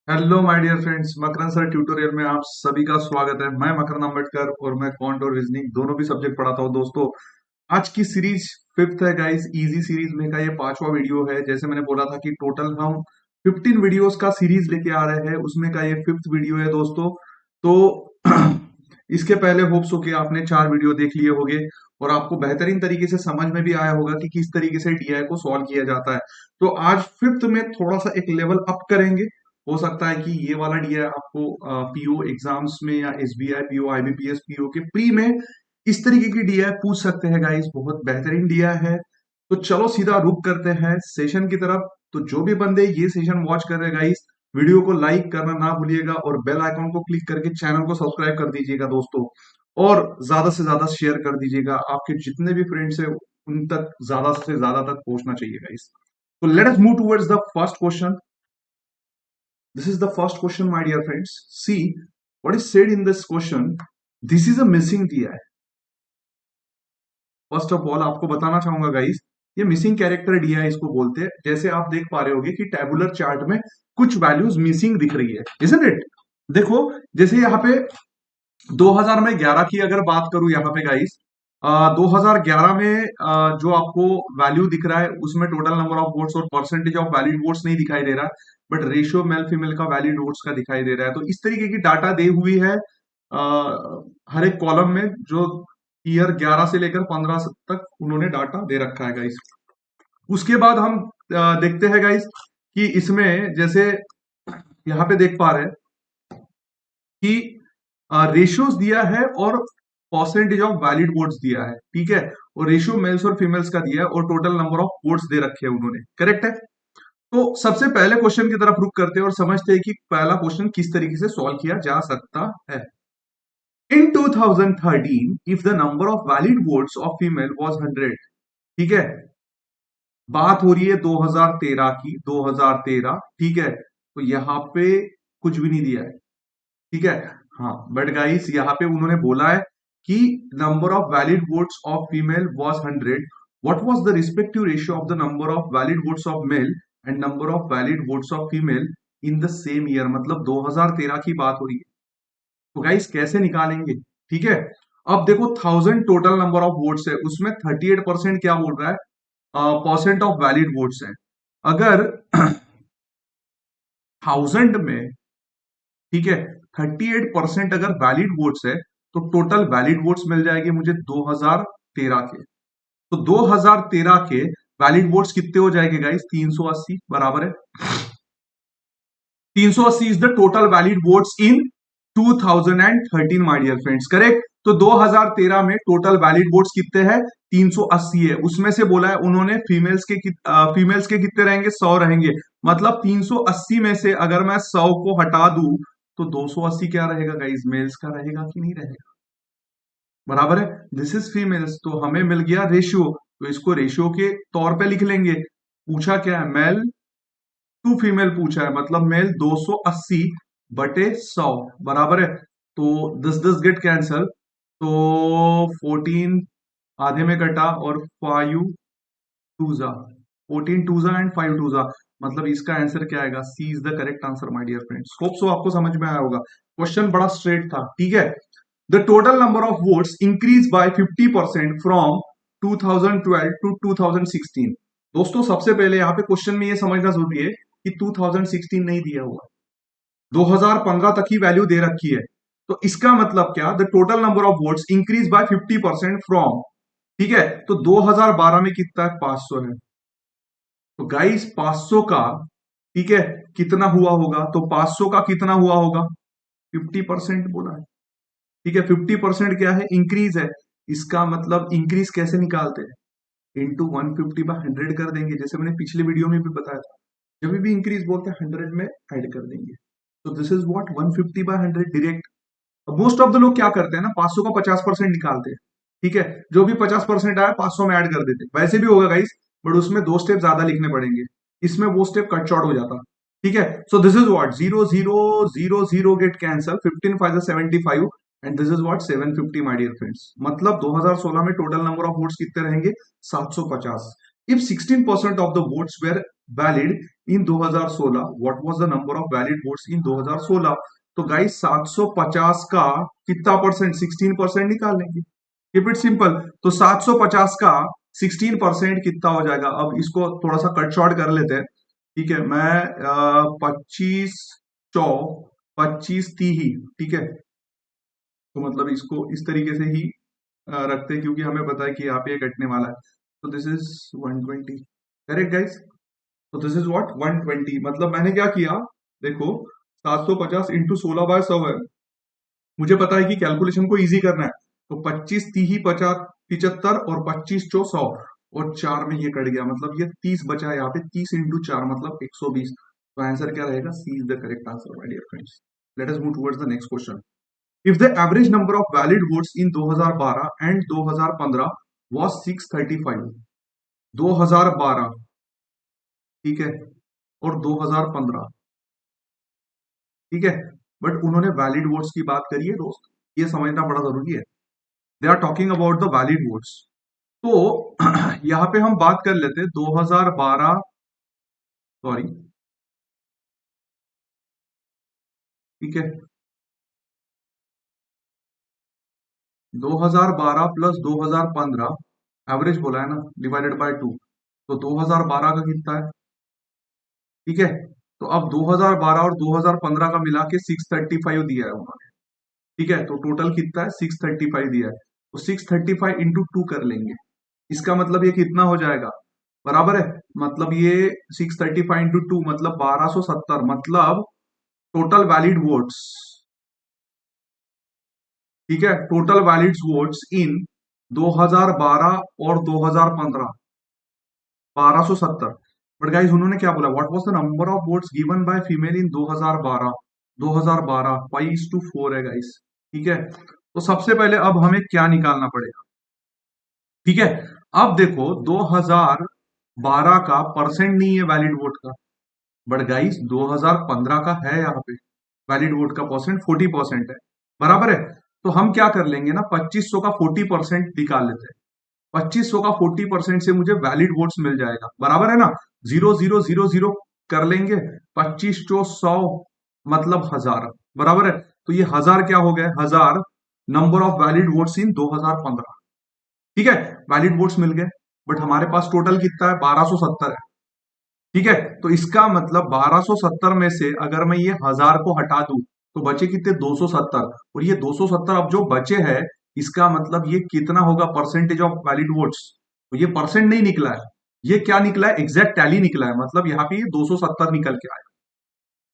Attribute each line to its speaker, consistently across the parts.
Speaker 1: Hello my dear friends, Makaran sir tutorial में आप सभी का स्वागत है। मैं मकरन अम्बेडकर और मैं क्वांट और रीजनिंग दोनों भी सब्जेक्ट पढ़ाता हूँ दोस्तों। आज की सीरीज फिफ्थ है गाइस, इजी सीरीज में का ये पांचवा वीडियो है। जैसे मैंने बोला था कि टोटल हम 15 वीडियोस का सीरीज लेके आ रहे हैं, उसमें का ये फिफ्थ वीडियो है दोस्तों। तो इसके पहले होप्स हो कि आपने 4 वीडियो देख लिए होंगे और आपको बेहतरीन तरीके से समझ में भी आया होगा कि किस तरीके से डीआई को सॉल्व किया जाता है। तो आज फिफ्थ में थोड़ा सा एक लेवल अप करेंगे। हो सकता है कि ये वाला डीआई आपको पीओ एग्जाम्स में या एसबीआई पीओ, आईबीपीएस पीओ के प्री में इस तरीके की डीआई पूछ सकते हैं गाइस। बहुत बेहतरीन डीआई है। तो चलो सीधा रुक करते हैं सेशन की तरफ। तो जो भी बंदे ये सेशन वॉच कर रहे हैं गाइस, वीडियो को लाइक करना ना भूलिएगा और बेल आइकन को क्लिक करके चैनल को सब्सक्राइब कर दीजिएगा दोस्तों। और ज्यादा से ज्यादा शेयर कर दीजिएगा, आपके जितने भी फ्रेंड्स है उन तक ज्यादा से ज्यादा तक पहुंचना चाहिए गाइस। तो late us move towards the first question. This is the first question, my dear friends. See what is said in this question. This is a missing DI. First of all आपको बताना चाहूंगा guys, ये missing character DI इसको बोलते हैं। जैसे आप देख पा रहे होगे कि टेबुलर चार्ट में कुछ वैल्यूज मिसिंग दिख रही है, इजंट इट। देखो, जैसे यहाँ पे 2011 की अगर बात करूं यहाँ पे गाइस, 2011 में जो आपको वैल्यू दिख रहा है उसमें टोटल नंबर ऑफ वोट्स और परसेंटेज ऑफ वैलिड वोट्स नहीं दिखाई दे रहा, बट रेशियो मेल फीमेल का वैलिड वोट्स का दिखाई दे रहा है। तो इस तरीके की डाटा दे हुई है हर एक कॉलम में, जो ईयर 11 से लेकर 15 तक उन्होंने डाटा दे रखा है गाइस। उसके बाद हम देखते हैं गाइस कि इसमें जैसे यहाँ पे देख पा रहे हैं कि रेशियोज दिया है और परसेंटेज ऑफ वैलिड वोट्स दिया है, ठीक है। और रेशियो मेल्स और फीमेल्स का दिया है और टोटल नंबर ऑफ वोट्स दे रखे हैं उन्होंने, करेक्ट है। तो सबसे पहले क्वेश्चन की तरफ रुक करते हैं और समझते हैं कि पहला क्वेश्चन किस तरीके से सॉल्व किया जा सकता है। इन 2013 if the number of valid votes of female was 100, ठीक है। बात हो रही है 2013 की, 2013, ठीक है। तो यहाँ पे कुछ भी नहीं दिया है, ठीक है। हाँ, बट गाइस यहाँ पे उन्होंने बोला है कि number of valid votes of female was 100। What was the respective ratio of the number of valid votes of male and number of valid votes of female in the same year, मतलब 2013 की बात हो रही है। तो guys कैसे निकालेंगे, ठीक है। अब देखो, 1000 टोटल नंबर ऑफ वोट्स है, उसमें 38% क्या बोल रहा है, परसेंट ऑफ वैलिड वोट्स है। अगर 1000 में, ठीक है, 38% अगर वैलिड वोट्स है तो टोटल वैलिड वोट्स मिल जाएंगे मुझे 2013 के। तो 2013 के वैलिड वोट्स कितने हो जाएंगे गाइस, 380 बराबर है। 380 is the total valid votes in 2013 my dear friends, correct. तो 2013 में टोटल वैलिड वोट्स कितने हैं, 380 है। उसमें से बोला है उन्होंने फीमेल्स के कितने रहेंगे, 100 रहेंगे। मतलब 380 में से अगर मैं 100 को हटा दूं तो 280 क्या रहेगा गाइस, मेल्स का रहेगा कि नहीं रहेगा, बराबर है। दिस इज फीमेल्स, तो हमें मिल गया रेशियो। तो इसको रेशियो के तौर पे लिख लेंगे। पूछा क्या है, मेल टू फीमेल पूछा है, मतलब मेल 280 बटे 100 बराबर है। तो 10 10 गेट कैंसल, तो 14 आधे में कटा और 5 टूजा, 14 टूजा एंड 5 टूजा, मतलब इसका आंसर क्या आएगा, C is the correct answer my dear friends. Hope so आपको समझ में आया होगा। क्वेश्चन बड़ा स्ट्रेट था, ठीक है। The total number of votes increase by 50% from 2012 to 2016। दोस्तों सबसे पहले यहाँ पे क्वेश्चन में ये समझना जरूरी है कि 2016 नहीं दिया हुआ, 2015 तक की वैल्यू दे रखी है। तो इसका मतलब क्या, the total number of votes increase by 50% from, ठीक है। तो 2012 में कितना है, 500 है। तो गाइस 500 का, ठीक है, कितना हुआ होगा, तो 500 का कितना हुआ होगा, 50% बोला है, ठीक है। 50% क्या है, इंक्रीज है। इसका मतलब इंक्रीज कैसे निकालते हैं, इंटू 150/100 कर देंगे, जैसे मैंने पिछले वीडियो में भी बताया था। जब भी इंक्रीज बोलते हैं 100 में ऐड कर देंगे। तो this is what, 150/100 direct. Most of the लोग क्या करते हैं ना, 500 का 50% निकालते हैं, ठीक है। जो भी 50% आया 500 में ऐड कर देते हैं, वैसे भी होगा गाइस, बट उसमें 2 स्टेप ज्यादा लिखने पड़ेंगे, इसमें वो स्टेप कट शॉर्ट हो जाता, ठीक है। So this is what, 0 0 0 0 get cancel, 15 5 75 and this is what 750 my dear friends. मतलब 2016 में टोटल नंबर ऑफ वोट्स कितने रहेंगे, 750। If 16% of the votes were valid in 2016, what was the number of valid votes in 2016? तो guys 750 का कितना percent, 16% निकाल लेंगे। Keep it simple. तो 750 का 16% कितना हो जाएगा? अब इसको थोड़ा सा कट शॉर्ट कर लेते हैं। ठीक है, मैं 25 चौ 25 30, ठीक है। तो मतलब इसको इस तरीके से ही रखते हैं, क्योंकि हमें पता है कि यहाँ पे ये कटने वाला है। तो दिस इज 120, करेक्ट गाइस? तो दिस इज व्हाट 120। मतलब मैंने क्या किया, देखो 750 इंटू 16/100 है। मुझे पता है कि कैलकुलेशन को इजी करना है। तो 25 तीही 50 75 और 25 चौ 100 और 4 में ये कट गया, मतलब ये 30 बचा है यहाँ पे। 30 इंटू 4 मतलब 120। तो आंसर क्या रहेगा? C is the correct answer my dear friends. Let us move towards the next question. If the average number of valid votes in 2012 and 2015 was 635, 2012, ठीक है, और 2015, ठीक है, बट उन्होंने वैलिड वोट्स की बात करी है दोस्त, ये समझना बड़ा जरूरी है। They are talking about the valid votes. तो यहाँ पे हम बात कर लेते हैं 2012, सॉरी, ठीक है, 2012 प्लस 2015 एवरेज बोला है ना, डिवाइडेड बाय 2। तो 2012 का कितना है? ठीक है, तो अब 2012 और 2015 का मिला के 635 दिया है उन्होंने। ठीक है, तो टोटल कितना है? 635 दिया है। तो 635 इंटू 2 कर लेंगे। इसका मतलब ये कितना हो जाएगा? बराबर है, मतलब ये 635 इंटू 2 मतलब 1270, मतलब टोटल वैलिड वोट्स, ठीक है, टोटल वैलिड वोट्स इन 2012 और 2015 1270। बट गाइस उन्होंने क्या बोला? What was the number of votes given by female इन 2012? 2012 5:4 है गाइस। ठीक है, तो सबसे पहले अब हमें क्या निकालना पड़ेगा? ठीक है, अब देखो 2012 का परसेंट नहीं है वैलिड वोट का, बट गाइस 2015 का है। यहाँ पे वैलिड वोट का परसेंट 40% है, बराबर है। तो हम क्या कर लेंगे ना, 2500 का 40% निकाल लेते हैं। 2500 का 40% से मुझे वैलिड वोट्स मिल जाएगा, बराबर है ना। 0000 कर लेंगे, 25 चौ 100 मतलब 1000, बराबर है। तो ये 1000 क्या हो गए? 1000 नंबर ऑफ वैलिड वोट्स इन 2015। ठीक है, वैलिड वोट्स मिल गए, बट हमारे पास टोटल कितना है? 1270 है। ठीक है, तो इसका मतलब 1270 में से अगर मैं ये 1000 को हटा दूं तो बचे कितने? 270। और ये 270 अब जो बचे हैं, इसका मतलब ये कितना होगा? Percentage of valid votes. तो ये परसेंट नहीं निकला है, ये क्या निकला है? एग्जैक्ट टैली निकला है, मतलब यहाँ पे ये 270 निकल के आया,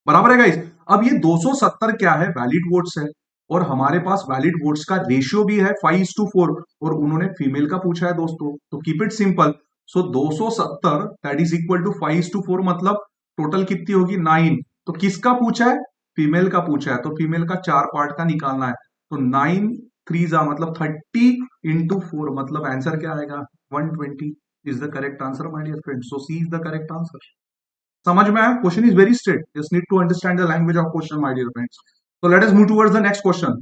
Speaker 1: बराबर है गाइस। अब ये 270 क्या है? वैलिड वोट्स है, और हमारे पास वैलिड वोट्स का रेशियो भी है 5:4, और उन्होंने फीमेल का पूछा है दोस्तों, तो keep it simple. So 270 that is equal to 5:4, मतलब टोटल कितनी होगी? 9। तो किसका पूछा है? फीमेल का पूछा है, तो फीमेल का 4 पार्ट का निकालना है। तो 9 3 जा मतलब 30 इंटू 4, मतलब आंसर क्या आएगा? 120 is the correct answer my dear friend. So C is the correct answer. समझ में आया? Question is very straight, just need to understand the language of question my dear friends. So let us move towards the next question.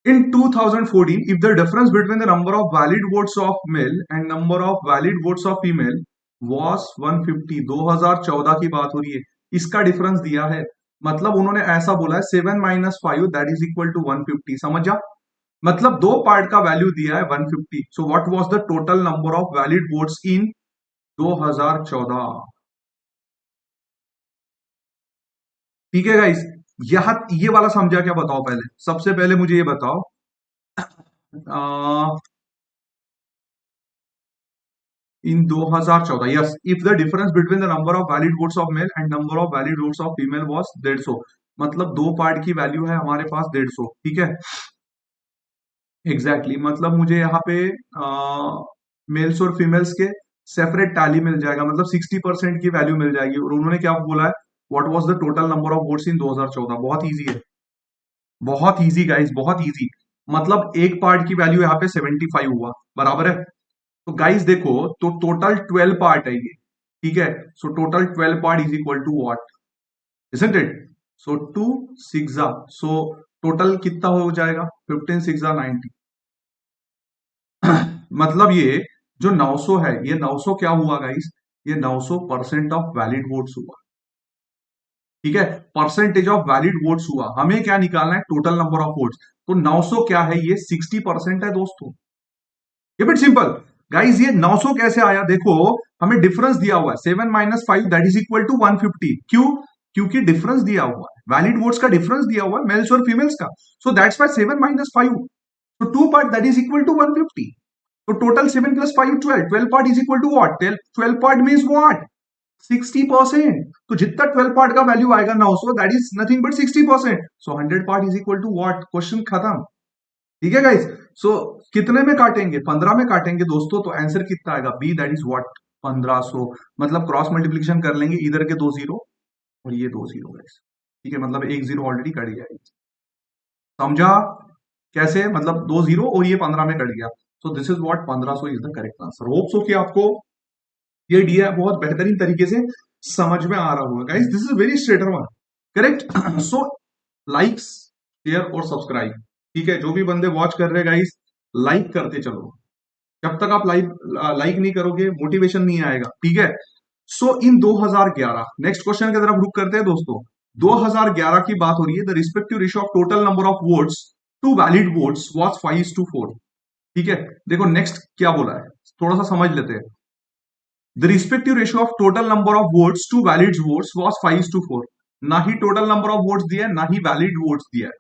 Speaker 1: In 2014, if the difference between the number of valid votes of male and number of valid votes of female was 150, 2014 की बात हो रही है, इसका difference दिया है, मतलब उन्होंने ऐसा बोला है 7 - 5 दैट इज इक्वल टू 150। समझ जा, मतलब दो पार्ट का वैल्यू दिया है 150। So what was the total number of valid votes इन 2014? ठीक है गाइस, यह ये वाला समझा क्या? बताओ पहले, सबसे पहले मुझे ये बताओ, इन 2014, yes, if the difference between the number of valid votes of male and number of valid votes of female was 150, मतलब दो पार्ट की वैल्यू है हमारे पास 150। ठीक है, एग्जैक्टली exactly, मतलब मुझे यहाँ पे मेल्स और फीमेल्स के सेपरेट टैली मिल जाएगा, मतलब 60% की वैल्यू मिल जाएगी। और उन्होंने क्या बोला है? What was the total number of votes in 2014? बहुत इजी है, बहुत इजी गाइस, बहुत इजी। मतलब एक पार्ट की वैल्यू यहाँ पे 75 हुआ, बराबर है। तो गाइस देखो, तो टोटल 12 पार्ट है ये, ठीक है। So total 12 part is equal to what, isn't it? So 2 6 so total कितना हो जाएगा? 15 6 90। मतलब ये जो 900 है, ये 900 क्या हुआ गाइस? ये 900% ऑफ वैलिड वोट्स हुआ। ठीक है, परसेंटेज ऑफ वैलिड वोट्स हुआ। हमें क्या निकालना है? Total number of votes. तो 900 क्या है? ये 60% है दोस्तों। ये बिट सिंपल गाइस। ये 900 कैसे आया? देखो, हमें डिफरेंस दिया हुआ है 7 - 5 दैट इज इक्वल टू 150। क्यों? क्योंकि डिफरेंस दिया हुआ है, वैलिड वोट्स का डिफरेंस दिया हुआ है मेल्स और फीमेल्स का। सो दैट्स वाई 7 - 5, तो 2 part that is equal to 150। तो total 7 + 5 12, 12 part is equal to what? 12 part means what? 60%। तो जितना 12 पार्ट का वैल्यू आएगा 900 that is nothing but 60%। So 100 part is equal to what? Question खत्म। ठीक है गाइस। सो कितने में काटेंगे? 15 में काटेंगे दोस्तों। तो आंसर कितना आएगा? B that is what? 1500। मतलब क्रॉस मल्टीप्लिकेशन कर लेंगे, इधर के 2 जीरो और ये 2 जीरो गाइस। ठीक है, मतलब एक जीरो ऑलरेडी कट गया है। समझा कैसे? मतलब 2 जीरो और ये 15 में कट गया। सो this is what 1500 is the correct answer. Hope so कि आपको ये दिया बहुत बेहतरीन तरीके से समझ में आ रहा होगा guys. This is very straight one. Correct. So likes, share और सब्सक्राइब। ठीक है, जो भी बंदे वॉच कर रहे हैं गाइस, लाइक करते चलो। जब तक आप लाइक नहीं करोगे, मोटिवेशन नहीं आएगा। ठीक है। सो इन 2011, नेक्स्ट क्वेश्चन की तरफ रुक करते हैं दोस्तों। 2011 की बात हो रही है। The respective ratio of total number of votes to valid votes was 5:4। ठीक है, देखो नेक्स्ट क्या बोला है, थोड़ा सा समझ लेते हैं। The respective ratio of total number of votes to valid votes was 5:4। ना ही टोटल नंबर ऑफ वोट्स दिया है, ना ही वैलिड वोट्स दिया है।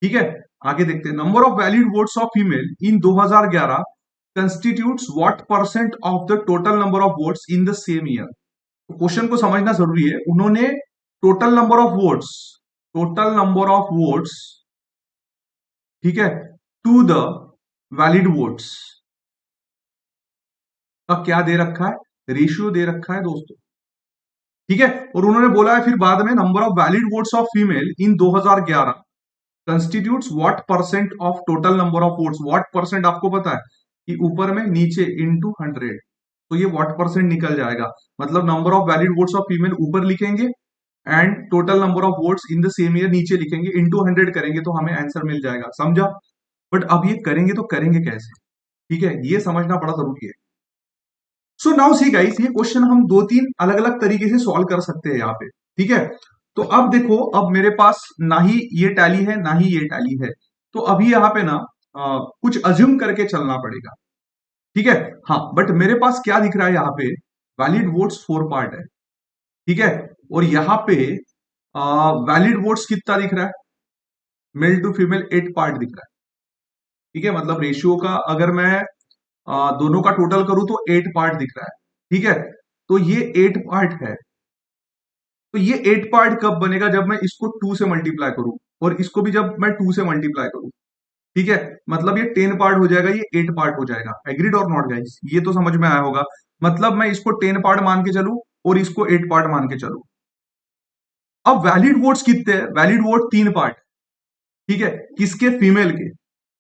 Speaker 1: ठीक है, आगे देखते हैं। Number of valid votes of female in 2011 constitutes what percent of the total number of votes in the same year. तो क्वेश्चन को समझना जरूरी है। उन्होंने टोटल नंबर ऑफ वोट्स, ठीक है, टू द वैलिड वोट्स का क्या दे रखा है? रेशियो दे रखा है दोस्तों। ठीक है, और उन्होंने बोला है फिर बाद में, number of valid votes of female in 2011 constitutes what percent of total number of votes. What percent आपको पता है कि ऊपर में नीचे इंटू 100, तो ये व्हाट परसेंट निकल जाएगा। मतलब number of valid votes of female ऊपर लिखेंगे and total number of votes in the same year नीचे लिखेंगे, इंटू 100 करेंगे तो हमें आंसर मिल जाएगा। समझा? बट अब ये करेंगे तो करेंगे कैसे? ठीक है, ये समझना बड़ा जरूरी है। सो नाउ सी गाइस, ये क्वेश्चन हम 2-3 अलग अलग तरीके से सॉल्व कर सकते हैं यहाँ पे। ठीक है, तो अब देखो, अब मेरे पास ना ही ये टैली है ना ही ये टैली है। तो अभी यहाँ पे ना कुछ अज्यूम करके चलना पड़ेगा। ठीक है, हाँ, बट मेरे पास क्या दिख रहा है यहाँ पे? वैलिड वोट्स 4 पार्ट है। ठीक है, और यहाँ पे वैलिड वोट्स कितना दिख रहा है? मेल टू फीमेल 8 पार्ट दिख रहा है। ठीक है, मतलब रेशियो का अगर मैं दोनों का टोटल करूं तो 8 पार्ट दिख रहा है। ठीक है, तो ये 8 पार्ट है। तो ये 8 पार्ट कब बनेगा? जब मैं इसको 2 से मल्टीप्लाई करूं और इसको भी जब मैं 2 से मल्टीप्लाई करूं। ठीक है, मतलब ये 10 पार्ट हो जाएगा, ये 8 पार्ट हो जाएगा। एग्रीड और नॉट गाइस? ये तो समझ में आया होगा। मतलब मैं इसको 10 पार्ट मान के चलूं और इसको 8 पार्ट मान के चलूं। अब वैलिड वोट्स कितने हैं? Valid vote 3 part. ठीक है, किसके? फीमेल के।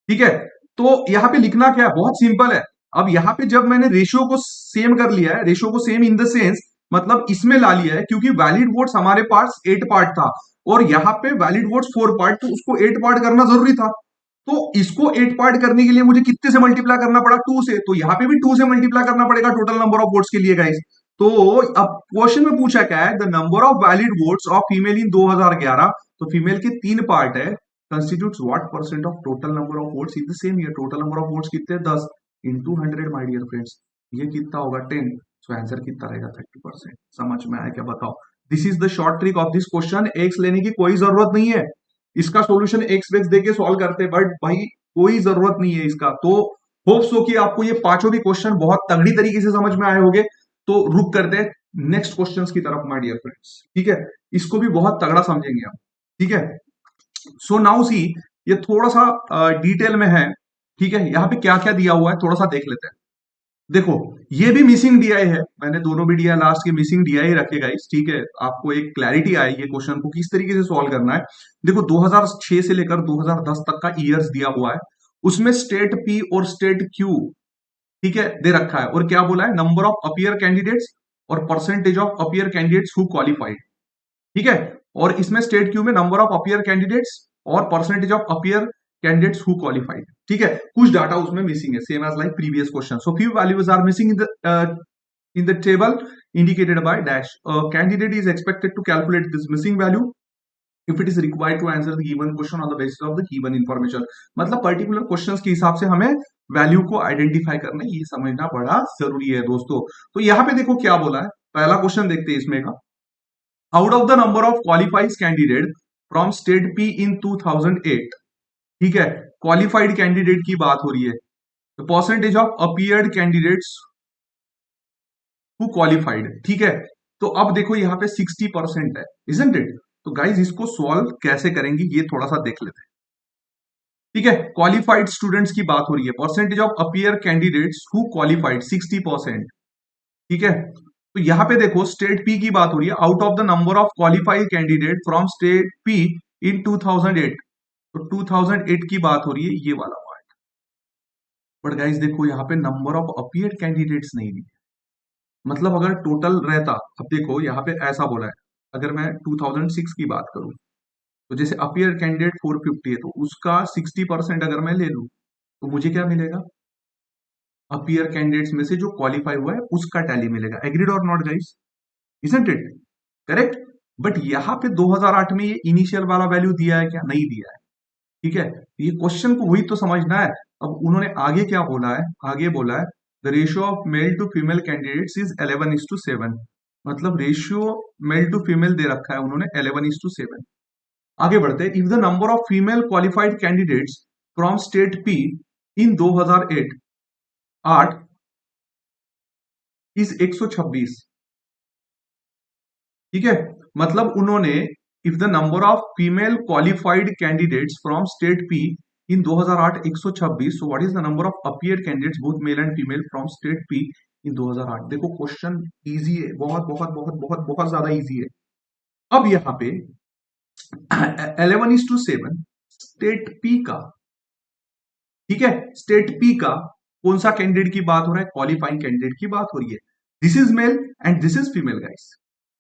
Speaker 1: ठीक है, तो यहां पे लिखना क्या है? बहुत सिंपल है। अब यहां पे जब मैंने रेशियो को सेम कर लिया है, रेशियो को सेम इन द सेंस, मतलब इसमें ला लिया है, क्योंकि वैलिड वोट्स हमारे पास 8 पार्ट था और यहाँ पे वैलिड वोट्स 4 पार्ट, तो उसको 8 पार्ट करना जरूरी था। तो इसको 8 पार्ट करने के लिए मुझे कितने से मल्टीप्लाई करना पड़ा? 2 से। तो यहाँ पे भी 2 से मल्टीप्लाई करना पड़ेगा टोटल नंबर ऑफ वोट्स के लिए गाइस। तो अब क्वेश्चन में पूछा क्या है? The number of valid votes of female इन 2011। तो फीमेल के 3 पार्ट है। Constitutes what percent of total number of votes in the same year. Total number of votes कितने? 10 इंटू 100 माय डियर फ्रेंड्स। ये कितना होगा? 10। सो आंसर कितना रहेगा? 30%। समझ में आया क्या? बताओ। This is the short trick of this question. X लेने की कोई जरूरत नहीं है। इसका सॉल्यूशन एक्स वेक्स देके सॉल्व करते, बट भाई कोई जरूरत नहीं है इसका। तो होप सो कि आपको ये पांचों भी क्वेश्चन बहुत तगड़ी तरीके से समझ में आए होंगे। तो रुक करते हैं नेक्स्ट क्वेश्चंस की तरफ माय डियर फ्रेंड्स। ठीक है, इसको भी बहुत तगड़ा समझेंगे आप। ठीक है, सो नाउ सी, ये थोड़ा सा डिटेल में है। ठीक है, यहाँ पे क्या क्या दिया हुआ है थोड़ा सा देख लेते हैं। देखो, ये भी मिसिंग डीआई है। मैंने दोनों भी डीआई लास्ट के मिसिंग डीआई रखे गाइस। ठीक है, आपको एक क्लैरिटी आएगी क्वेश्चन को किस तरीके से सॉल्व करना है। देखो, 2006 से लेकर 2010 तक का ईयर्स दिया हुआ है। उसमें स्टेट पी और स्टेट क्यू, ठीक है, दे रखा है। और क्या बोला है? नंबर ऑफ अपियर कैंडिडेट्स और percentage of appear candidates who qualified. ठीक है, और इसमें स्टेट क्यू में नंबर ऑफ अपियर कैंडिडेट्स और percentage of appear candidates who qualified. ठीक है, कुछ डाटा उसमें मिसिंग है, same as like previous question. So few values are missing in the table indicated by dash. A candidate is expected to calculate this missing value if it is required to answer the given question on the basis of the given information. मतलब particular questions के हिसाब से हमें value को identify करना, ये समझना बड़ा जरूरी है दोस्तों। तो यहाँ पे देखो क्या बोला है, पहला क्वेश्चन देखते हैं इसमें का। Out of the number of qualified candidate from state P in 2008, ठीक है, क्वालिफाइड कैंडिडेट की बात हो रही है, the percentage of appeared candidates who qualified, ठीक है। तो अब देखो यहाँ पे 60% है, इजंट इट? तो गाइज इसको सॉल्व कैसे करेंगे ये थोड़ा सा देख लेते हैं, ठीक है। क्वालिफाइड स्टूडेंट्स की बात हो रही है, percentage of appear candidates who qualified 60%, ठीक है। तो यहाँ पे देखो स्टेट पी की बात हो रही है, out of the number of qualified candidate from state P in 2008, तो 2008 की बात हो रही है, ये वाला पार्ट। बट गाइज देखो यहाँ पे नंबर ऑफ अपीयर कैंडिडेट्स नहीं दी, मतलब अगर टोटल रहता, अब देखो यहाँ पे ऐसा बोला है, अगर मैं 2006 की बात करूं, तो जैसे अपीयर कैंडिडेट 450 है, तो उसका 60% अगर मैं ले लूं, तो मुझे क्या मिलेगा, अपीयर कैंडिडेट्स में से जो क्वालिफाई हुआ है उसका टैली मिलेगा। एग्रीड और not guys, isn't it? Correct. But यहाँ पे 2008 में ये इनिशियल वाला वैल्यू दिया है क्या? नहीं दिया है, ठीक है। ये क्वेश्चन को वही तो समझना है। अब उन्होंने आगे क्या बोला है, आगे बोला है the ratio of male to female candidates is 11:7, मतलब रेशियो मेल टू फीमेल दे रखा है उन्होंने 11:7। आगे बढ़ते, if the number of female qualified candidates from state P in 2008 is 126, ठीक है। मतलब उन्होंने if the number of female qualified candidates from state P in 2008 126, so what is the number of appear candidates both male and female from state P in 2008। देखो question easy है, बहुत बहुत बहुत बहुत बहुत ज्यादा इजी है। अब यहाँ पे 11:7 स्टेट पी का, ठीक है, स्टेट पी का कौन सा कैंडिडेट की बात हो रहा है, क्वालिफाइंग कैंडिडेट की बात हो रही है। This is male and this is female guys,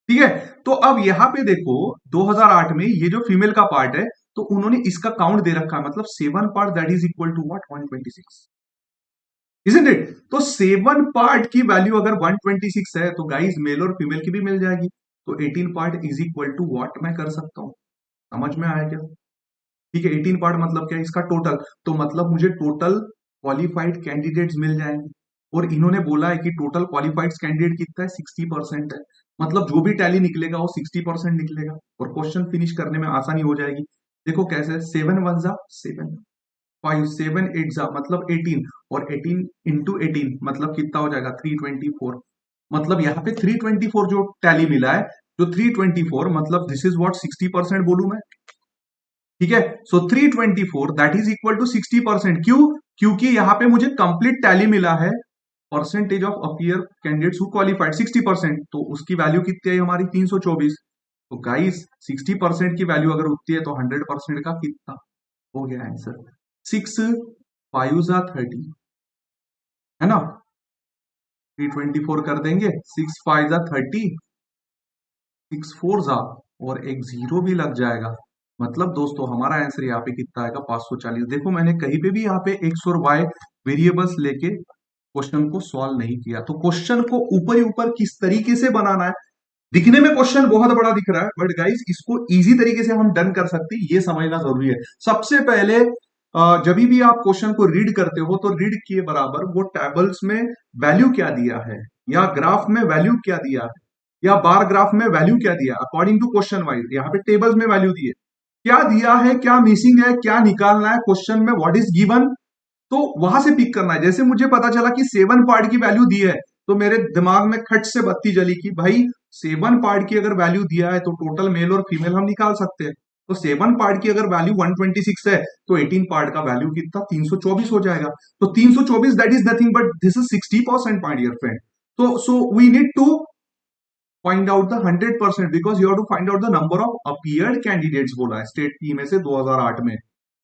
Speaker 1: ठीक है। तो अब यहां पे देखो 2008 में ये जो फीमेल का पार्ट है, तो उन्होंने इसका काउंट दे रखा है, मतलब 7 part that is equal to what, 126, isn't it? तो 7 पार्ट की वैल्यू अगर 126 है, तो गाइस मेल और फीमेल की भी मिल जाएगी। तो 18 part is equal to what मैं कर सकता हूं, समझ में आया क्या? ठीक है, 18 पार्ट मतलब क्या है, इसका टोटल, तो मतलब मुझे टोटल क्वालिफाइड कैंडिडेट्स मिल जाएंगे। और इन्होंने बोला है कि टोटल क्वालिफाइड कैंडिडेट कितना है, 60% है, मतलब जो भी टैली निकलेगा वो 60% निकलेगा और क्वेश्चन फिनिश करने में आसानी हो जाएगी। देखो कैसे, 7 1 जा 7, 5 7 8 जा मतलब 18, और 18 इंटू 18 मतलब कितना हो जाएगा, 324। मतलब यहाँ पे 324 जो टैली मिला है, जो 324 मतलब दिस इज व्हाट 60% बोलू मैं, ठीक है। सो 324 दैट इज इक्वल टू 60%। क्यों? क्योंकि यहां पे मुझे कंप्लीट टैली मिला है, percentage of appear candidates who qualified 60%, तो उसकी वैल्यू कितनी है हमारी 324। तो गाइस 60% की वैल्यू अगर उठती है तो 100% का कितना हो गया आंसर, 6 5 जा 30, है ना। 324 कर देंगे, 6 5 जा 30, 6 4 जा और एक जीरो भी लग जाएगा। मतलब दोस्तों हमारा आंसर यहाँ पे कितना आएगा, 540। देखो मैंने कहीं पे भी यहाँ पे एक्स और वाई वेरिएबल्स लेके क्वेश्चन को सॉल्व नहीं किया। तो क्वेश्चन को ऊपर ही ऊपर किस तरीके से बनाना है, दिखने में क्वेश्चन बहुत बड़ा दिख रहा है, बट गाइस इसको इजी तरीके से हम डन कर सकते हैं, ये समझना जरूरी है। सबसे पहले जब भी आप क्वेश्चन को रीड करते हो, तो रीड किए बराबर वो टेबल्स में वैल्यू क्या दिया है, या ग्राफ में वैल्यू क्या दिया है, या बार ग्राफ में वैल्यू क्या दिया, अकॉर्डिंग टू क्वेश्चन वाइज यहाँ पे टेबल्स में वैल्यू दी है, क्या दिया है, क्या मिसिंग है, क्या निकालना है क्वेश्चन में, व्हाट इज गिवन, तो वहां से पिक करना है। जैसे मुझे पता चला कि 7 पार्ट की वैल्यू दी है, तो मेरे दिमाग में खट से बत्ती जली कि भाई 7 पार्ट की अगर वैल्यू दिया है तो टोटल मेल और फीमेल हम निकाल सकते हैं। तो 7 पार्ट की अगर वैल्यू 126 है, तो 18 पार्ट का वैल्यू कितना, 324 हो जाएगा। तो 324 that is nothing but this is 60% my dear friend. तो so we need to find out the 100% because you have to find out the number of appeared candidates बोला है स्टेट पी में से 2008 में,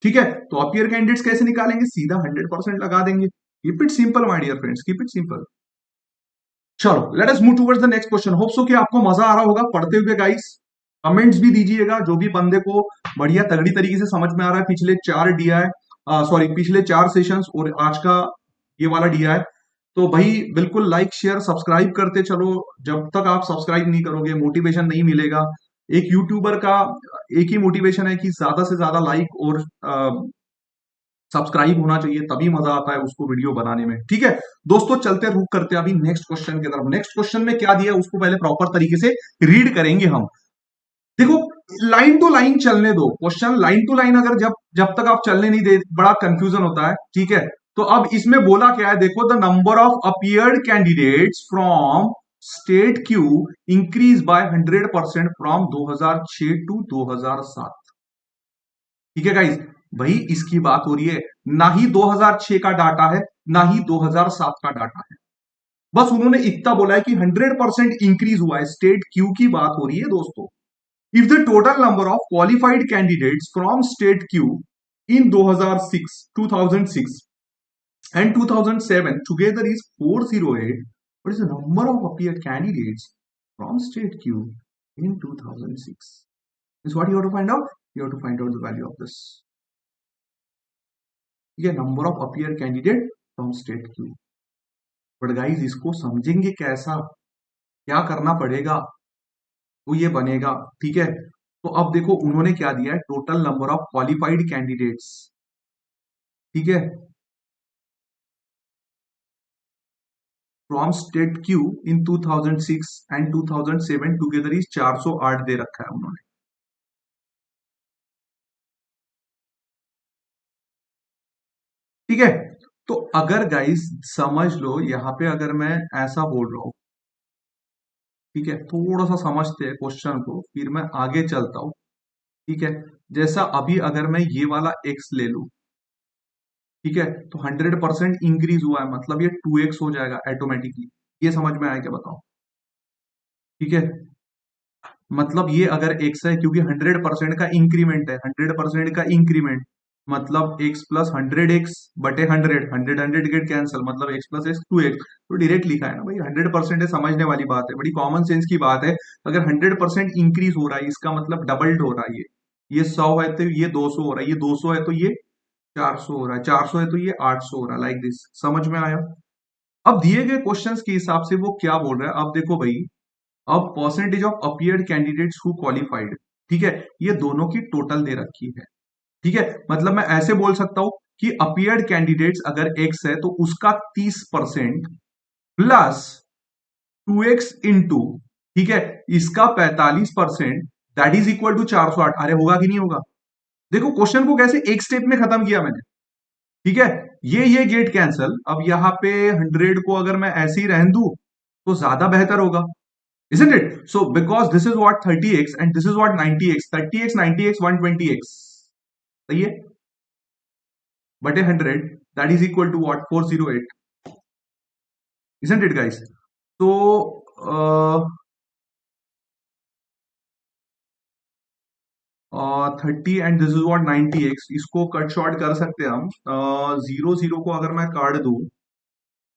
Speaker 1: ठीक है। तो अपीयर कैंडिडेट्स कैसे निकालेंगे, सीधा 100% लगा देंगे। Keep it simple my dear friends, keep it simple. चलो let us move towards the next question. Hope so कि आपको मजा आ रहा होगा पढ़ते हुए गाइस। कमेंट्स भी दीजिएगा जो भी बंदे को बढ़िया तगड़ी तरीके से समझ में आ रहा है। पिछले 4 डीआई सॉरी पिछले 4 सेशंस और आज का ये वाला डीआई तो भाई बिल्कुल लाइक शेयर सब्सक्राइब करते चलो। जब तक आप सब्सक्राइब नहीं करोगे मोटिवेशन नहीं मिलेगा। एक यूट्यूबर का एक ही मोटिवेशन है कि ज्यादा से ज्यादा लाइक और सब्सक्राइब होना चाहिए, तभी मजा आता है उसको वीडियो बनाने में। ठीक है दोस्तों, चलते रुक करते अभी नेक्स्ट क्वेश्चन की तरफ। नेक्स्ट क्वेश्चन में क्या दिया है उसको पहले प्रॉपर तरीके से रीड करेंगे हम। देखो, लाइन टू लाइन चलने दो क्वेश्चन। लाइन टू लाइन अगर जब जब तक आप चलने नहीं दे, बड़ा कंफ्यूजन होता है। ठीक है, तो अब इसमें बोला क्या है, देखो, the number of appeared candidates from state Q increase by 100% from 2006 to 2007। ठीक है गाइस, भाई इसकी बात हो रही है, ना ही 2006 का डाटा है ना ही 2007 का डाटा है। बस उन्होंने इतना बोला है कि 100% इंक्रीज हुआ है। स्टेट क्यू की बात हो रही है दोस्तों। If the total number of qualified candidates from state Q in 2006 and 2007 together is 408, what is the number of appeared candidates from state Q in 2006? Is what you have to find out. You have to find out the value of this. ये number of appeared candidate from state Q. But guys, इसको समझेंगे कैसा, क्या करना पड़ेगा तो ये बनेगा। ठीक है, तो अब देखो उन्होंने क्या दिया है, total number of qualified candidates. ठीक है, from state Q in 2006 and 2007 together is 408 दे रखा है उन्होंने। ठीक है, तो अगर गाइस समझ लो, यहां पे अगर मैं ऐसा बोल रहा हूं, ठीक है, थोड़ा सा समझते हैं क्वेश्चन को फिर मैं आगे चलता हूं। ठीक है, जैसा अभी अगर मैं ये वाला एक्स ले लूं, ठीक है, तो 100% इंक्रीज हुआ है, मतलब ये 2x हो जाएगा ऑटोमेटिकली। ये समझ में आया क्या, बताओ। ठीक है, मतलब ये अगर x है, क्योंकि 100% का इंक्रीमेंट है, 100% का इंक्रीमेंट मतलब x प्लस 100x बटे 100, 100 गेट कैंसिल, मतलब x प्लस एक्स 2x। तो डायरेक्ट लिखा है ना भाई, 100% है, समझने वाली बात है, बड़ी कॉमन सेंस की बात है। अगर 100% इंक्रीज हो रहा है, इसका मतलब डबल्ड हो रहा है। ये 100 है तो ये 200 हो रहा है, ये 200 है तो ये 400 हो रहा है, 400 है तो ये 800 हो रहा है, लाइक दिस। समझ में आया। अब दिए गए क्वेश्चंस के हिसाब से वो क्या बोल रहा है, अब देखो भाई, अब percentage of appeared candidates who qualified. ठीक है, ये दोनों की टोटल दे रखी है। ठीक है, मतलब मैं ऐसे बोल सकता हूं कि अपियर्ड कैंडिडेट्स अगर एक्स है तो उसका 30% प्लस 2x इंटू, ठीक है, इसका 45%, दैट इज इक्वल टू 408। अरे होगा कि नहीं होगा। देखो क्वेश्चन को कैसे एक स्टेप में खत्म किया मैंने। ठीक है, ये गेट कैंसल। अब यहाँ पे 100 को अगर मैं ऐसे ही रहने दूं तो ज्यादा बेहतर होगा, isn't it? So because this is what 30x and this is what 90x, 30x 90x 120x, सही है, बटे 100, that is equal to what 408, isn't it guys? तो 30 and this is what 90x, इसको कट शॉर्ट कर सकते हैं हम। 0 0 को अगर मैं काट दूं,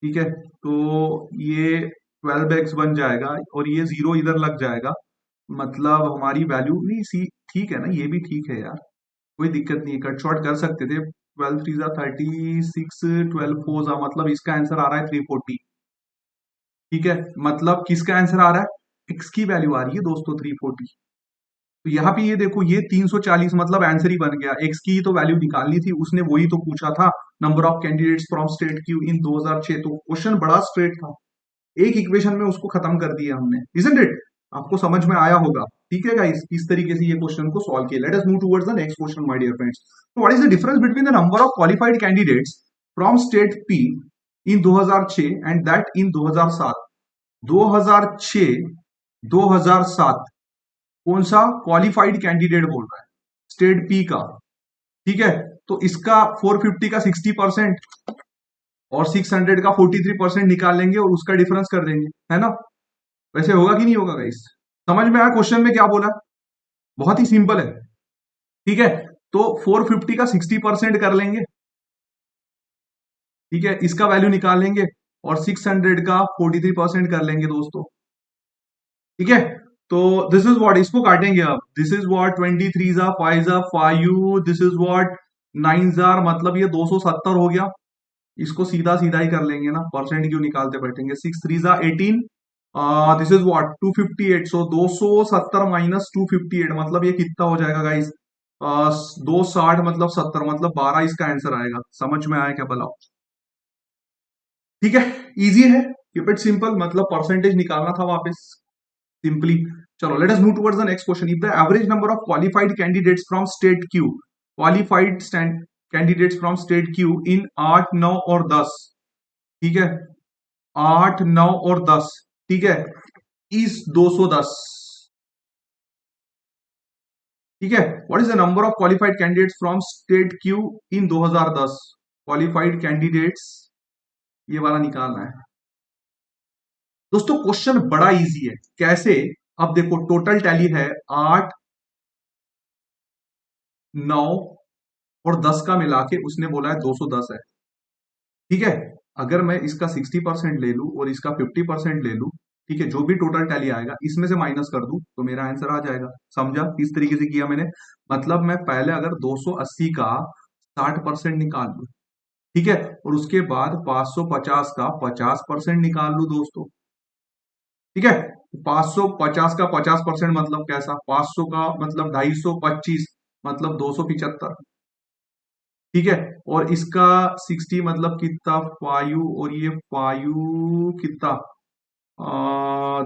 Speaker 1: ठीक है, तो ये 12x बन जाएगा और ये 0 इधर लग जाएगा, मतलब हमारी वैल्यू नहीं सी। ठीक है ना, ये भी ठीक है यार, कोई दिक्कत नहीं, कट शॉर्ट कर सकते थे। 12 3 जा 36, 12 4 जा, मतलब इसका आंसर आ रहा है 340। ठीक है, मतलब किसका आंसर आ रहा है, एक्स की वैल्यू आ रही है दोस्तों 340। तो यहाँ पे ये देखो, ये 340 मतलब आंसर ही बन गया। एक्स की तो वैल्यू निकालनी थी, उसने वही तो पूछा था, number of candidates from state Q in 2006। तो क्वेश्चन बड़ा स्ट्रेट था, एक इक्वेशन में उसको खत्म कर दिया हमने, इजंट इट? आपको समझ में आया होगा। ठीक है गाइस, इस तरीके से ये क्वेश्चन को सॉल्व किया। Let us move towards the next question my dear friends. तो what is the difference between the number of qualified candidates from state P in 2006 and that in 2007? 2006 2007 कौन सा क्वालिफाइड कैंडिडेट बोल रहा है, state P का। ठीक है, तो इसका 450 का 60% और 600 का 43% निकाल लेंगे और उसका डिफरेंस कर देंगे, है ना। वैसे होगा कि नहीं होगा गाइस, समझ में आया क्वेश्चन में क्या बोला। बहुत ही सिंपल है। ठीक है, तो 450 का 60% कर लेंगे, ठीक है, इसका वैल्यू निकाल लेंगे और 600 का 43% कर लेंगे दोस्तों। ठीक है, तो दिस इज व्हाट, इसको काटेंगे अब। दिस इज व्हाट 23 जा 5 जा 5, दिस इज व्हाट 9 जार, मतलब ये 270 हो गया। इसको सीधा सीधा ही कर लेंगे ना, परसेंट क्यों निकालते बैठेंगे। 6 3 18, this is what 258। So 270 minus 258 मतलब ये कितना हो जाएगा गाइस, 260 मतलब 70 मतलब 12 इसका आंसर आएगा। समझ में आया क्या भला। ठीक है, इजी है, कीप इट सिंपल, मतलब परसेंटेज निकालना था वापस सिंपली। चलो let us move towards the next question. If the average number of qualified candidates from state Q, qualified candidates from state Q in 8 9 और 10, ठीक है, 8 9 और 10, ठीक है, इस 210, ठीक है, what is the number of qualified candidates from state Q in 2010, qualified candidates, ये वाला निकालना है दोस्तों। क्वेश्चन बड़ा इजी है, कैसे, अब देखो टोटल टैली है 8 9 और 10 का मिला के उसने बोला है 210 है, ठीक है। अगर मैं इसका 60% ले लूं और इसका 50% ले लूं, ठीक है, जो भी टोटल टैली आएगा इसमें से माइनस कर दूं तो मेरा आंसर आ जाएगा। समझा किस तरीके से किया मैंने, मतलब मैं पहले अगर 280 का 60% निकाल लूं, ठीक है, और उसके बाद 550 का 50% निकाल लूं दोस्तों, ठीक है। 550 का 50% मतलब कैसा, 500 का मतलब 250 मतलब 275, ठीक है, और इसका 60 मतलब कितना 5, और ये 5 कितना,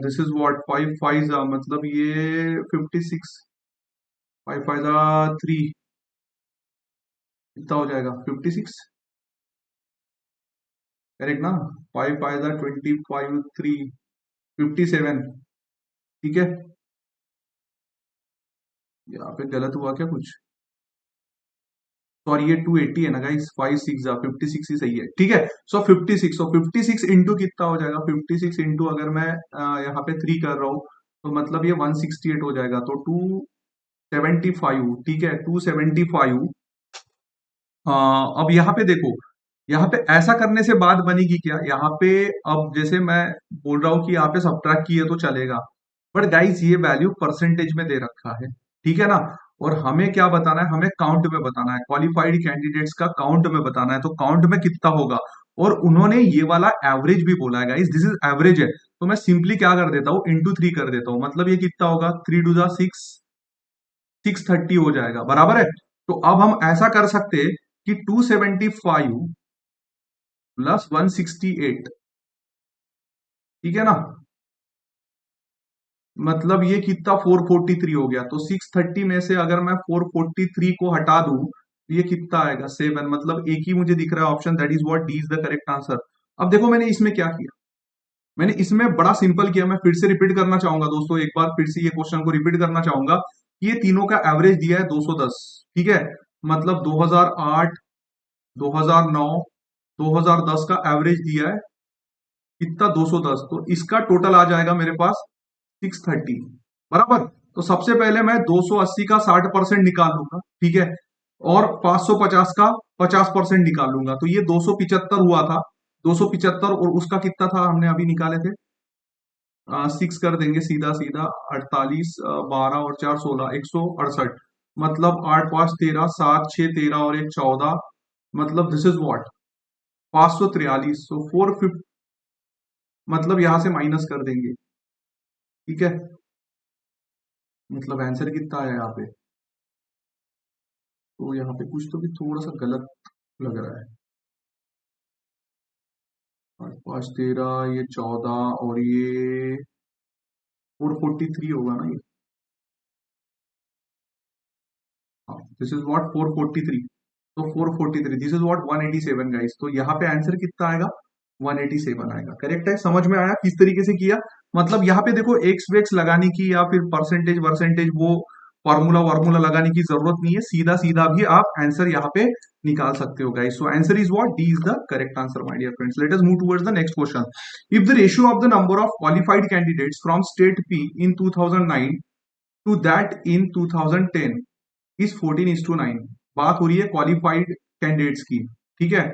Speaker 1: दिस इज व्हाट 5 5 मतलब ये 56, 5 5 3, कितना हो जाएगा 56, करेक्ट ना, 5 5 25 3 57, ठीक है। यहाँ पे गलत हुआ क्या कुछ, सॉरी ये 280 है ना गाइस, 5 6 56 ही सही है, ठीक है। सो 56, सो 56 इंटू कितना हो जाएगा, 56 इंटू अगर मैं यहाँ पे 3 कर रहा हूँ तो मतलब ये 168 हो जाएगा, तो 275, ठीक है, 275। अब यहाँ पे देखो, यहाँ पे ऐसा करने से बात बनेगी क्या, यहाँ पे अब जैसे मैं बोल रहा हूँ कि यहाँ पे सब्ट्रैक्ट किए तो चलेगा, बट गाइस ये वैल्यू परसेंटेज में दे रखा है, ठीक है ना, और हमें क्या बताना है, हमें काउंट में बताना है, क्वालिफाइड कैंडिडेट्स का काउंट में बताना है, तो काउंट में कितना होगा, और उन्होंने ये वाला एवरेज भी बोला है गाइस, दिस इज एवरेज है, तो मैं सिंपली क्या कर देता हूँ, इंटू 3 कर देता हूँ, मतलब ये कितना होगा, 3 2 6, 630 हो जाएगा, बराबर है। तो अब हम ऐसा कर सकते हैं कि 275 प्लस 168, ठीक है ना, मतलब ये कितना 443 हो गया, तो 630 में से अगर मैं 443 को हटा दूं तो ये कितना आएगा 7, मतलब एक ही मुझे दिख रहा है option, that is what D is the correct answer. अब देखो मैंने इसमें क्या किया, मैंने इसमें बड़ा सिंपल किया, मैं फिर से रिपीट करना चाहूंगा दोस्तों, एक बार फिर से ये क्वेश्चन को रिपीट करना चाहूंगा कि ये तीनों का एवरेज दिया है 210, ठीक है, मतलब 2008 2009 2010 का एवरेज दिया है कितना 210, तो इसका टोटल आ जाएगा मेरे पास 630, बराबर। तो सबसे पहले मैं 280 का 60% निकाल लूंगा, ठीक है, और 550 का 50% निकाल लूंगा, तो ये 275 हुआ था, 275 और उसका कितना था हमने अभी निकाले थे, 6 कर देंगे सीधा सीधा, 48, 12 और 4 16, 168, मतलब 8 5 13, 7 6 13 और 1 14, मतलब दिस इज व्हाट 543, सो 450, मतलब यहां से माइनस कर देंगे, ठीक है, मतलब आंसर कितना आया यहाँ पे, तो यहाँ पे कुछ तो भी थोड़ा सा गलत लग रहा है, 8 5 13, ये 14 और ये 443 होगा ना ये, हाँ दिस इज व्हाट 443, तो 443 दिस इज व्हाट 187 गाइस, तो यहाँ पे आंसर कितना आएगा 187 आएगा, करेक्ट है। समझ में आया किस तरीके से किया, मतलब यहाँ पे देखो एक्स वेक्स लगाने की या फिर परसेंटेज वर्सेंटेज वो फॉर्मूला वार्मूला लगाने की जरूरत नहीं है, सीधा सीधा भी आप आंसर यहाँ पे निकाल सकते हो guys. So answer is what D is the correct answer my dear friends. Let us move towards the next question. If the ratio of the number of qualified candidates from state P in 2009 to that in 2010 is 14:9, बात हो रही है qualified candidates की, ठीक है,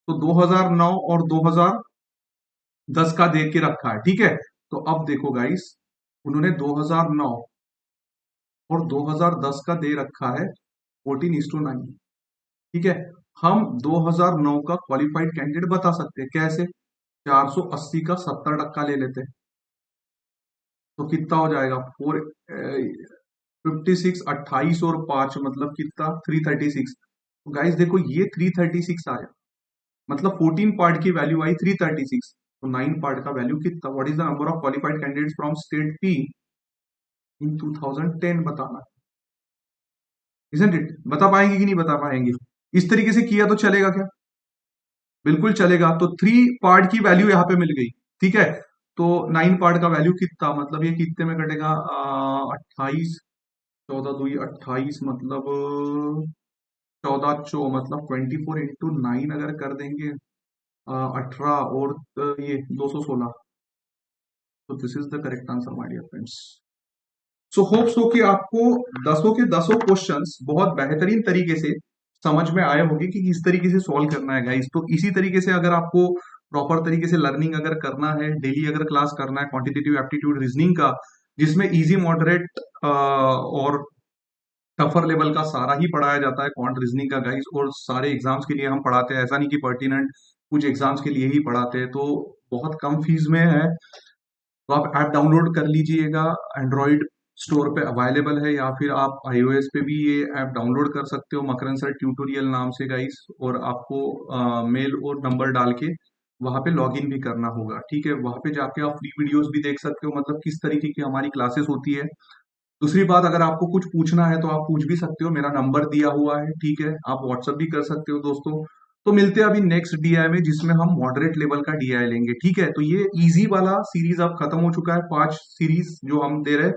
Speaker 1: तो 2009 और 2010 का देख के रखा है, ठीक है। तो अब देखो गाइस, उन्होंने 2009 और 2010 का दे रखा है 14:9, ठीक है, हम 2009 का क्वालिफाइड कैंडिडेट बता सकते हैं कैसे? 480 का 70% ले लेते हैं तो कितना हो जाएगा? 56, 28 और 5 मतलब कितना? 336। तो गाइस देखो ये 336 आया, मतलब 14 पार्ट की वैल्यू आई 336, तो 9 पार्ट का वैल्यू कितना? What is the number of qualified candidates from state P in 2010 बताना, इजंट इट? बता पाएंगे कि नहीं बता पाएंगे? इस तरीके से किया तो चलेगा क्या? बिल्कुल चलेगा। तो 3 पार्ट की वैल्यू यहाँ पे मिल गई, ठीक है। तो 9 पार्ट का वैल्यू कितना, मतलब ये कितने में कटेगा? 28, 14 दूई 28, मतलब 14 चौ मतलब 24 × 9 अगर कर देंगे 18 और ये 216, तो this is the correct answer my dear friends. So hopes हो कि आपको दसों के दसों क्वेश्चंस बहुत बेहतरीन तरीके से समझ में आए होंगे कि किस तरीके से सॉल्व करना है गाइस। तो इसी तरीके से अगर आपको प्रॉपर तरीके से लर्निंग अगर करना है, डेली अगर क्लास करना है क्वांटिटेटिव एप्टीट्यूड रीजनिंग का, जिसमें इजी मॉडरेट और टफर लेवल का सारा ही पढ़ाया जाता है क्वांट रीजनिंग का गाइस, और सारे एग्जाम्स के लिए हम पढ़ाते हैं, ऐसा नहीं कि पर्टिनेंट कुछ एग्जाम्स के लिए ही पढ़ाते हैं। तो बहुत कम फीस में है, तो आप ऐप डाउनलोड कर लीजिएगा, एंड्रॉइड स्टोर पे अवेलेबल है, या फिर आप आईओएस पे भी ये ऐप डाउनलोड कर सकते हो, मकरन सर ट्यूटोरियल नाम से गाइस। और आपको मेल और नंबर डाल के वहां पे लॉगिन भी करना होगा, ठीक है। वहां पे जाके आप फ्री वीडियोस भी देख सकते हो, मतलब किस तरीके की हमारी क्लासेस होती है। दूसरी बात, अगर आपको कुछ पूछना है तो आप पूछ भी सकते हो, मेरा नंबर दिया हुआ है, ठीक है। आप व्हाट्सअप भी कर सकते हो दोस्तों। तो मिलते हैं अभी नेक्स्ट डीआई में, जिसमें हम मॉडरेट लेवल का डीआई लेंगे, ठीक है। तो ये इजी वाला सीरीज अब खत्म हो चुका है, 5 सीरीज जो हम दे रहे हैं,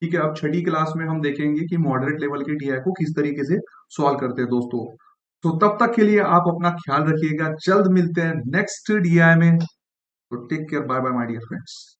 Speaker 1: ठीक है। अब छठी क्लास में हम देखेंगे कि मॉडरेट लेवल के डीआई को किस तरीके से सॉल्व करते हैं दोस्तों। तो तब तक के लिए आप अपना ख्याल रखिएगा, जल्द मिलते हैं नेक्स्ट डीआई में। तो take care, bye bye my dear friends.